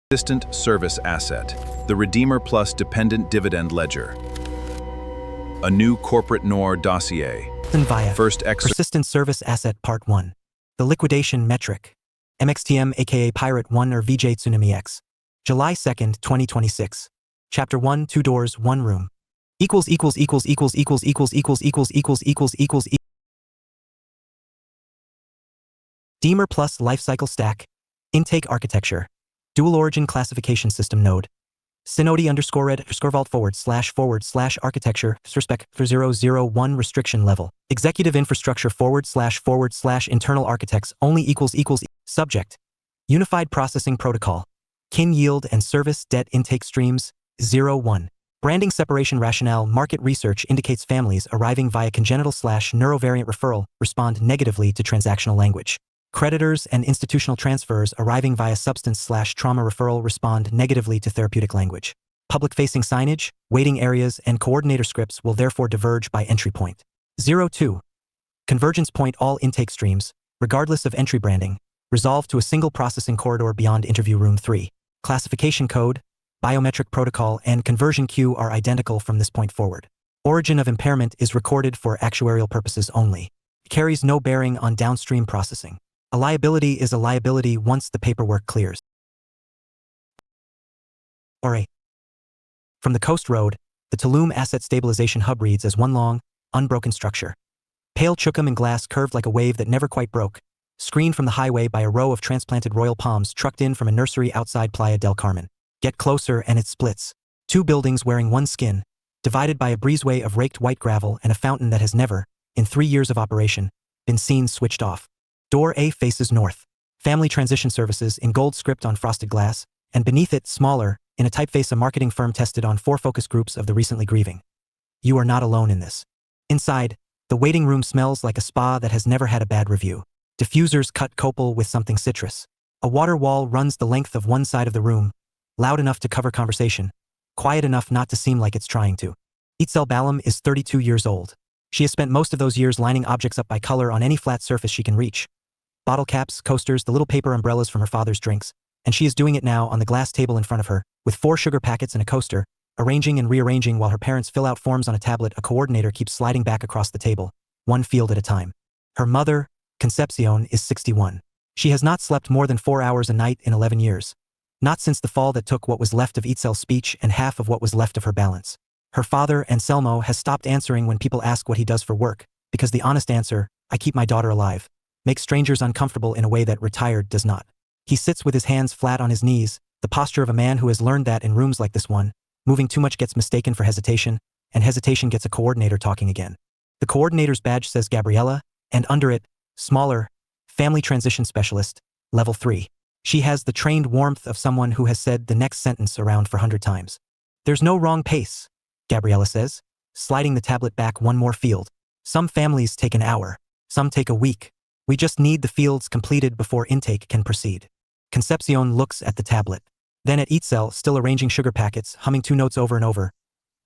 Persistent Service Asset, the Redeemer Plus Dependent Dividend Ledger. A new corporate NOR dossier. Via First excerpt. Persistent Service Asset Part 1. The Liquidation Metric. MXTM aka Pirate 1 or VJ Tsunami X. July 2nd, 2026. Chapter 1, 2 doors, 1 room. Redeemer Plus Lifecycle Stack. Intake Architecture. Dual Origin Classification System Node. Synodi_red_vault /architecture respect for 001 restriction level. Executive infrastructure / internal architects only subject. Unified processing protocol. KIN yield and service debt intake streams 01. Branding separation rationale. Market research indicates families arriving via congenital / neurovariant referral respond negatively to transactional language. Creditors and institutional transfers arriving via substance / trauma referral respond negatively to therapeutic language. Public-facing signage, waiting areas, and coordinator scripts will therefore diverge by entry point. 02. Convergence point. All intake streams, regardless of entry branding, resolve to a single processing corridor beyond interview room 3. Classification code, biometric protocol, and conversion queue are identical from this point forward. Origin of impairment is recorded for actuarial purposes only. It carries no bearing on downstream processing. A liability is a liability once the paperwork clears. From the coast road, the Tulum Asset Stabilization Hub reads as one long, unbroken structure. Pale chukum and glass curved like a wave that never quite broke, screened from the highway by a row of transplanted royal palms trucked in from a nursery outside Playa del Carmen. Get closer and it splits. 2 buildings wearing one skin, divided by a breezeway of raked white gravel and a fountain that has never, in 3 years of operation, been seen switched off. Door A faces north. Family Transition Services in gold script on frosted glass, and beneath it, smaller, in a typeface a marketing firm tested on 4 focus groups of the recently grieving. You are not alone in this. Inside, the waiting room smells like a spa that has never had a bad review. Diffusers cut copal with something citrus. A water wall runs the length of one side of the room, loud enough to cover conversation, quiet enough not to seem like it's trying to. Itzel Balam is 32 years old. She has spent most of those years lining objects up by color on any flat surface she can reach. Bottle caps, coasters, the little paper umbrellas from her father's drinks, and she is doing it now on the glass table in front of her, with 4 sugar packets and a coaster, arranging and rearranging while her parents fill out forms on a tablet. A coordinator keeps sliding back across the table, one field at a time. Her mother, Concepcion, is 61. She has not slept more than 4 hours a night in 11 years. Not since the fall that took what was left of Itzel's speech and half of what was left of her balance. Her father, Anselmo, has stopped answering when people ask what he does for work, because the honest answer, I keep my daughter alive, makes strangers uncomfortable in a way that retired does not. He sits with his hands flat on his knees, the posture of a man who has learned that in rooms like this one, moving too much gets mistaken for hesitation, and hesitation gets a coordinator talking again. The coordinator's badge says Gabriella, and under it, smaller, Family Transition Specialist, Level 3. She has the trained warmth of someone who has said the next sentence around for 100 times. There's no wrong pace, Gabriella says, sliding the tablet back one more field. Some families take an hour, some take a week. We just need the fields completed before intake can proceed. Concepcion looks at the tablet. Then at Itzel, still arranging sugar packets, humming 2 notes over and over.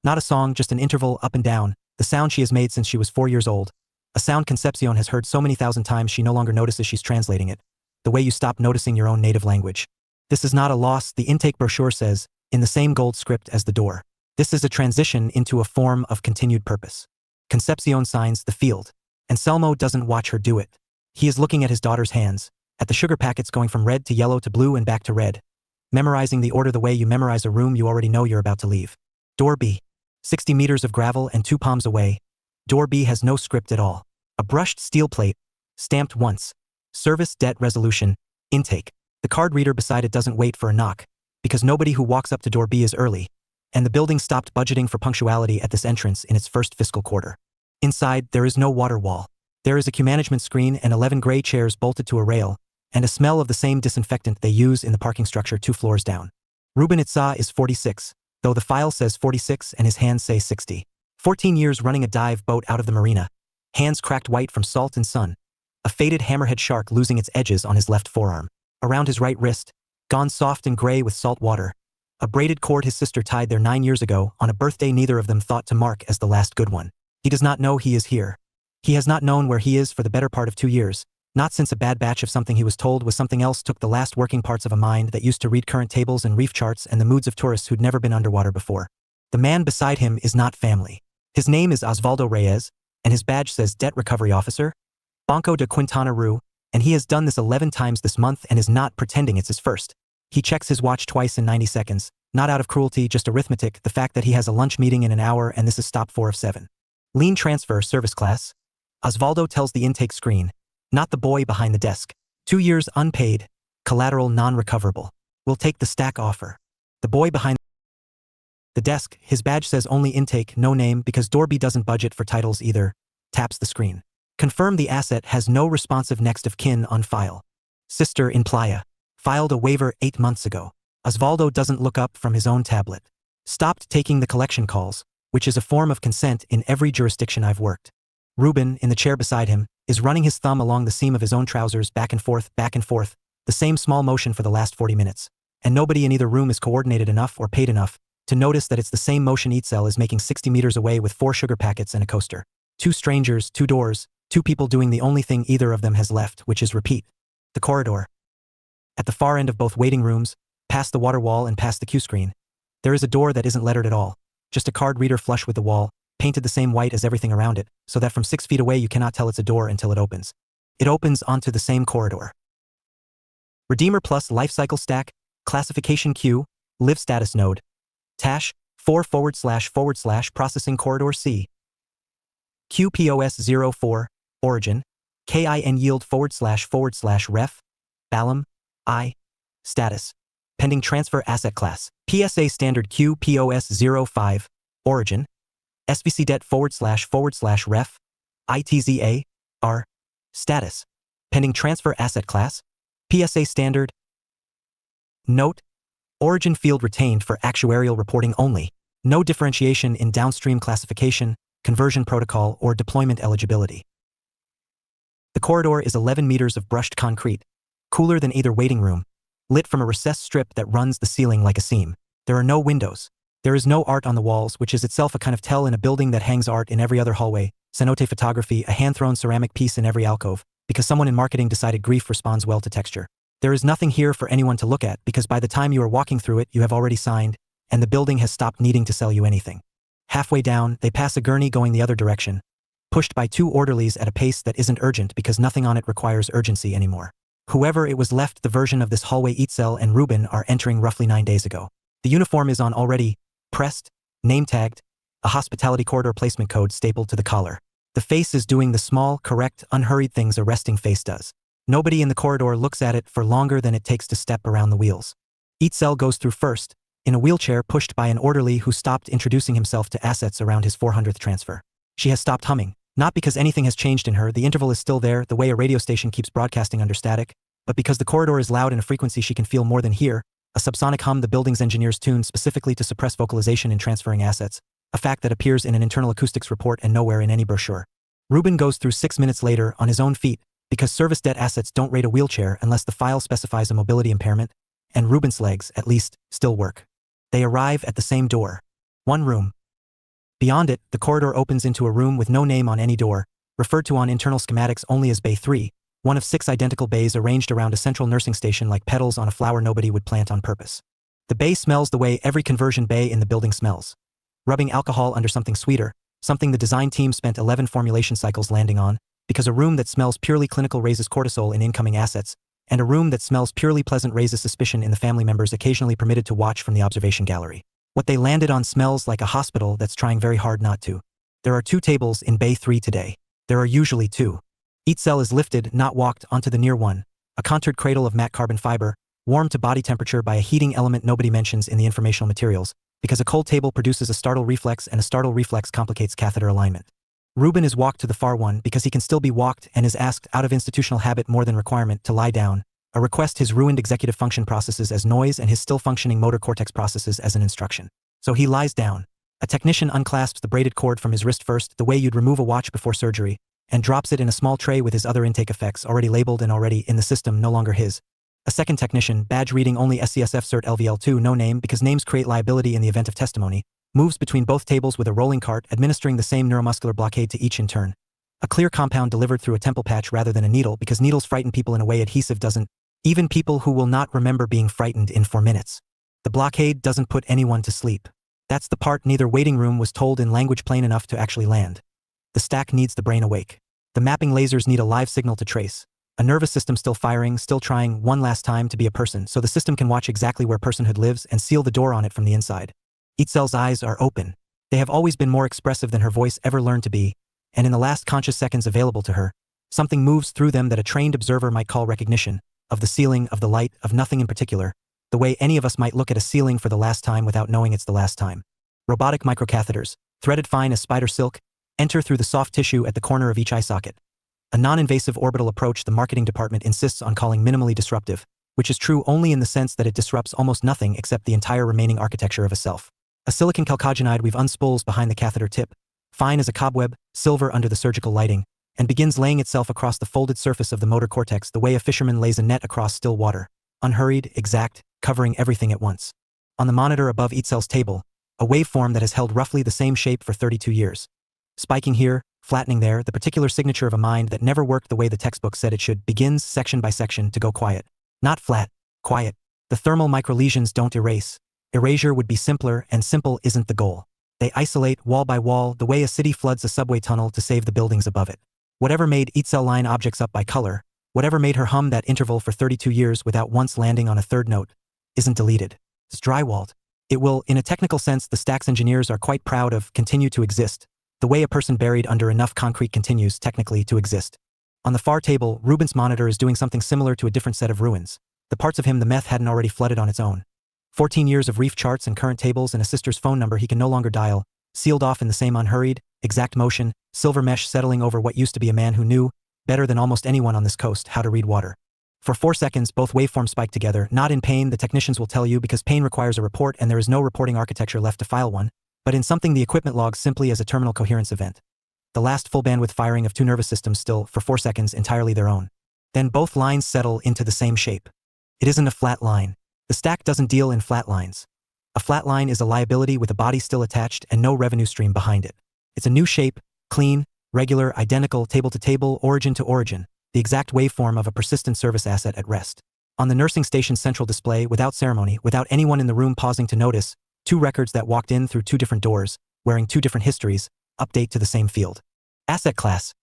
Not a song, just an interval up and down, the sound she has made since she was 4 years old. A sound Concepcion has heard so many thousand times she no longer notices she's translating it. The way you stop noticing your own native language. This is not a loss, the intake brochure says, in the same gold script as the door. This is a transition into a form of continued purpose. Concepcion signs the field. Anselmo doesn't watch her do it. He is looking at his daughter's hands, at the sugar packets going from red to yellow to blue and back to red, memorizing the order the way you memorize a room you already know you're about to leave. Door B. 60 meters of gravel and 2 palms away. Door B has no script at all. A brushed steel plate, stamped once. Service debt resolution, intake. The card reader beside it doesn't wait for a knock, because nobody who walks up to door B is early, and the building stopped budgeting for punctuality at this entrance in its first fiscal quarter. Inside, there is no water wall. There is a queue management screen and 11 gray chairs bolted to a rail, and a smell of the same disinfectant they use in the parking structure 2 floors down. Ruben Itza is 46, though the file says 46 and his hands say 60. 14 years running a dive boat out of the marina, hands cracked white from salt and sun, a faded hammerhead shark losing its edges on his left forearm. Around his right wrist, gone soft and gray with salt water, a braided cord his sister tied there 9 years ago on a birthday neither of them thought to mark as the last good one. He does not know he is here. He has not known where he is for the better part of 2 years, Not since a bad batch of something he was told was something else took the last working parts of a mind that used to read current tables and reef charts and the moods of tourists who'd never been underwater before. The man beside him is not family. His name is Osvaldo Reyes, and his badge says Debt Recovery Officer, Banco de Quintana Roo, and he has done this 11 times this month and is not pretending it's his first. He checks his watch twice in 90 seconds, not out of cruelty, just arithmetic, the fact that he has a lunch meeting in an hour and this is stop 4 of 7. Lean transfer service class. Osvaldo tells the intake screen, not the boy behind the desk. 2 years unpaid, collateral non-recoverable. We'll take the stack offer. The boy behind the desk, his badge says only intake, no name because Dorby doesn't budget for titles either, taps the screen. Confirm the asset has no responsive next of kin on file. Sister in Playa. Filed a waiver 8 months ago. Osvaldo doesn't look up from his own tablet. Stopped taking the collection calls, which is a form of consent in every jurisdiction I've worked. Ruben, in the chair beside him, is running his thumb along the seam of his own trousers back and forth, the same small motion for the last 40 minutes. And nobody in either room is coordinated enough or paid enough to notice that it's the same motion Itzel is making 60 meters away with 4 sugar packets and a coaster. 2 strangers, 2 doors, 2 people doing the only thing either of them has left, which is repeat. The corridor. At the far end of both waiting rooms, past the water wall and past the cue screen, there is a door that isn't lettered at all, just a card reader flush with the wall, painted the same white as everything around it, so that from 6 feet away you cannot tell it's a door until it opens. It opens onto the same corridor. Redeemer Plus Lifecycle Stack, Classification Queue, Live Status Node, Tash, 4// Processing Corridor C. QPOS 04, Origin, KIN Yield / Ref, Balum, I, Status, Pending Transfer Asset Class, PSA Standard QPOS 05, Origin, SVC Debt / Ref, ITZA, R, Status, Pending Transfer Asset Class, PSA Standard. Note, Origin field retained for actuarial reporting only, no differentiation in downstream classification, conversion protocol, or deployment eligibility. The corridor is 11 meters of brushed concrete, cooler than either waiting room, lit from a recessed strip that runs the ceiling like a seam. There are no windows. There is no art on the walls, which is itself a kind of tell in a building that hangs art in every other hallway, cenote photography, a hand-thrown ceramic piece in every alcove, because someone in marketing decided grief responds well to texture. There is nothing here for anyone to look at because by the time you are walking through it, you have already signed, and the building has stopped needing to sell you anything. Halfway down, they pass a gurney going the other direction, pushed by 2 orderlies at a pace that isn't urgent because nothing on it requires urgency anymore. Whoever it was left the version of this hallway Itzel and Ruben are entering roughly 9 days ago. The uniform is on already, pressed, name-tagged, a hospitality corridor placement code stapled to the collar. The face is doing the small, correct, unhurried things a resting face does. Nobody in the corridor looks at it for longer than it takes to step around the wheels. Itzel goes through first, in a wheelchair pushed by an orderly who stopped introducing himself to assets around his 400th transfer. She has stopped humming, not because anything has changed in her, the interval is still there, the way a radio station keeps broadcasting under static, but because the corridor is loud in a frequency she can feel more than hear, a subsonic hum the building's engineers tuned specifically to suppress vocalization in transferring assets, a fact that appears in an internal acoustics report and nowhere in any brochure. Ruben goes through 6 minutes later on his own feet, because service debt assets don't rate a wheelchair unless the file specifies a mobility impairment, and Ruben's legs, at least, still work. They arrive at the same door. 1 room. Beyond it, the corridor opens into a room with no name on any door, referred to on internal schematics only as Bay 3, one of 6 identical bays arranged around a central nursing station like petals on a flower nobody would plant on purpose. The bay smells the way every conversion bay in the building smells. Rubbing alcohol under something sweeter, something the design team spent 11 formulation cycles landing on, because a room that smells purely clinical raises cortisol in incoming assets, and a room that smells purely pleasant raises suspicion in the family members occasionally permitted to watch from the observation gallery. What they landed on smells like a hospital that's trying very hard not to. There are 2 tables in Bay 3 today. There are usually 2. Itzel is lifted, not walked, onto the near one, a contoured cradle of matte carbon fiber, warmed to body temperature by a heating element nobody mentions in the informational materials, because a cold table produces a startle reflex and a startle reflex complicates catheter alignment. Ruben is walked to the far one because he can still be walked and is asked out of institutional habit more than requirement to lie down, a request his ruined executive function processes as noise and his still functioning motor cortex processes as an instruction. So he lies down. A technician unclasps the braided cord from his wrist first, the way you'd remove a watch before surgery, and drops it in a small tray with his other intake effects already labeled and already in the system, no longer his. A second technician, badge reading only SCSF Cert LVL2, no name because names create liability in the event of testimony, moves between both tables with a rolling cart administering the same neuromuscular blockade to each in turn. A clear compound delivered through a temple patch rather than a needle because needles frighten people in a way adhesive doesn't. Even people who will not remember being frightened in 4 minutes. The blockade doesn't put anyone to sleep. That's the part neither waiting room was told in language plain enough to actually land. The stack needs the brain awake. The mapping lasers need a live signal to trace. A nervous system still firing, still trying one last time to be a person so the system can watch exactly where personhood lives and seal the door on it from the inside. Itzel's eyes are open. They have always been more expressive than her voice ever learned to be, and in the last conscious seconds available to her, something moves through them that a trained observer might call recognition, of the ceiling, of the light, of nothing in particular, the way any of us might look at a ceiling for the last time without knowing it's the last time. Robotic microcatheters, threaded fine as spider silk, enter through the soft tissue at the corner of each eye socket. A non-invasive orbital approach the marketing department insists on calling minimally disruptive, which is true only in the sense that it disrupts almost nothing except the entire remaining architecture of a self. A silicon chalcogenide weave unspools behind the catheter tip, fine as a cobweb, silver under the surgical lighting, and begins laying itself across the folded surface of the motor cortex the way a fisherman lays a net across still water, unhurried, exact, covering everything at once. On the monitor above Itzel's table, a waveform that has held roughly the same shape for 32 years. Spiking here, flattening there, the particular signature of a mind that never worked the way the textbook said it should, begins section by section to go quiet. Not flat, quiet. The thermal microlesions don't erase. Erasure would be simpler, and simple isn't the goal. They isolate wall by wall the way a city floods a subway tunnel to save the buildings above it. Whatever made Itzel line objects up by color, whatever made her hum that interval for 32 years without once landing on a third note, isn't deleted. It's drywalled. It will, in a technical sense the stack's engineers are quite proud of, continue to exist, the way a person buried under enough concrete continues, technically, to exist. On the far table, Ruben's monitor is doing something similar to a different set of ruins. The parts of him the meth hadn't already flooded on its own. 14 years of reef charts and current tables and a sister's phone number he can no longer dial, sealed off in the same unhurried, exact motion, silver mesh settling over what used to be a man who knew, better than almost anyone on this coast, how to read water. For 4 seconds, both waveforms spike together, not in pain, the technicians will tell you, because pain requires a report and there is no reporting architecture left to file one, but in something the equipment logs simply as a terminal coherence event. The last full bandwidth firing of 2 nervous systems still, for 4 seconds, entirely their own. Then both lines settle into the same shape. It isn't a flat line. The stack doesn't deal in flat lines. A flat line is a liability with a body still attached and no revenue stream behind it. It's a new shape, clean, regular, identical, table to table, origin to origin, the exact waveform of a persistent service asset at rest. On the nursing station's central display, without ceremony, without anyone in the room pausing to notice, 2 records that walked in through 2 different doors, wearing 2 different histories, update to the same field. Asset class.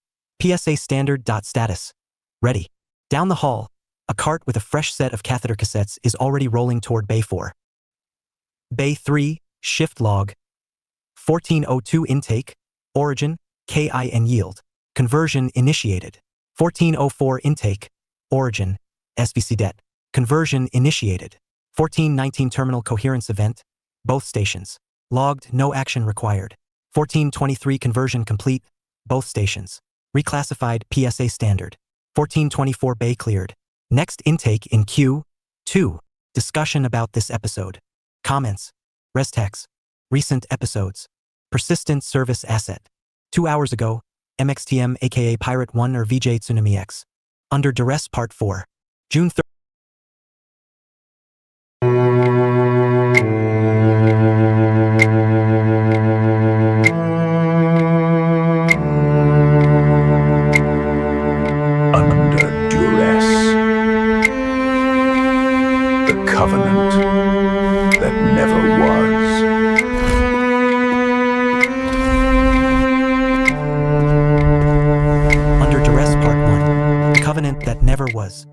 PSA standard. Status. Ready. Down the hall, a cart with a fresh set of catheter cassettes is already rolling toward Bay 4. Bay 3, shift log. 1402 intake, origin, KIN yield. Conversion initiated. 1404 intake, origin, SVC det. Conversion initiated. 1419 terminal coherence event, both stations. Logged, no action required. 1423 conversion complete, both stations. Reclassified PSA standard. 1424 bay cleared. Next intake in Q2. Discussion about this episode. Comments. Restex. Recent episodes. Persistent service asset. 2 hours ago, MXTM aka Pirate 1 or VJ Tsunami X. Under duress part 4. June 3rd. Under duress. The covenant that never was. Under duress part 1. The covenant that never was.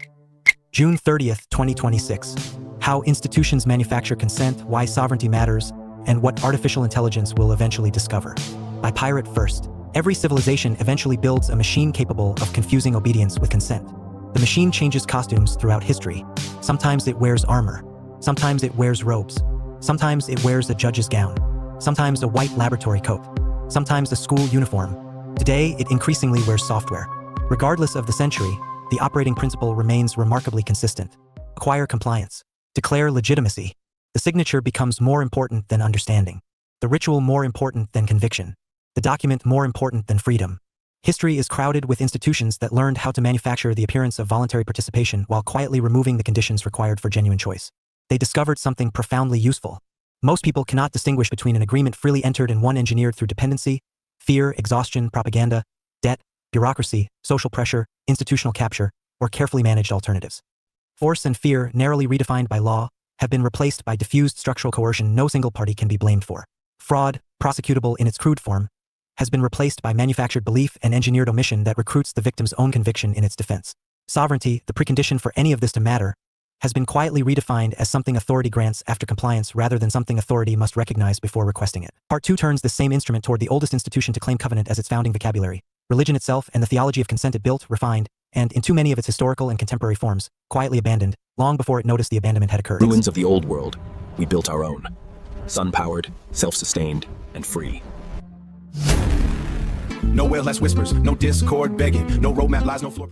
June 30th, 2026. How institutions manufacture consent, why sovereignty matters, and what artificial intelligence will eventually discover. By Pirate First. Every civilization eventually builds a machine capable of confusing obedience with consent. The machine changes costumes throughout history. Sometimes it wears armor. Sometimes it wears robes. Sometimes it wears a judge's gown. Sometimes a white laboratory coat. Sometimes a school uniform. Today, it increasingly wears software. Regardless of the century, the operating principle remains remarkably consistent. Acquire compliance. Declare legitimacy. The signature becomes more important than understanding. The ritual more important than conviction. The document more important than freedom. History is crowded with institutions that learned how to manufacture the appearance of voluntary participation while quietly removing the conditions required for genuine choice. They discovered something profoundly useful. Most people cannot distinguish between an agreement freely entered and one engineered through dependency, fear, exhaustion, propaganda, debt, bureaucracy, social pressure, institutional capture, or carefully managed alternatives. Force and fear, narrowly redefined by law, have been replaced by diffused structural coercion no single party can be blamed for. Fraud, prosecutable in its crude form, has been replaced by manufactured belief and engineered omission that recruits the victim's own conviction in its defense. Sovereignty, the precondition for any of this to matter, has been quietly redefined as something authority grants after compliance rather than something authority must recognize before requesting it. Part 2 turns this same instrument toward the oldest institution to claim covenant as its founding vocabulary, religion itself, and the theology of consent it built, refined, and, in too many of its historical and contemporary forms, quietly abandoned, long before it noticed the abandonment had occurred. Ruins of the old world, we built our own. Sun-powered, self-sustained, and free. No well less whispers, no discord begging, no roadmap lies, no floor.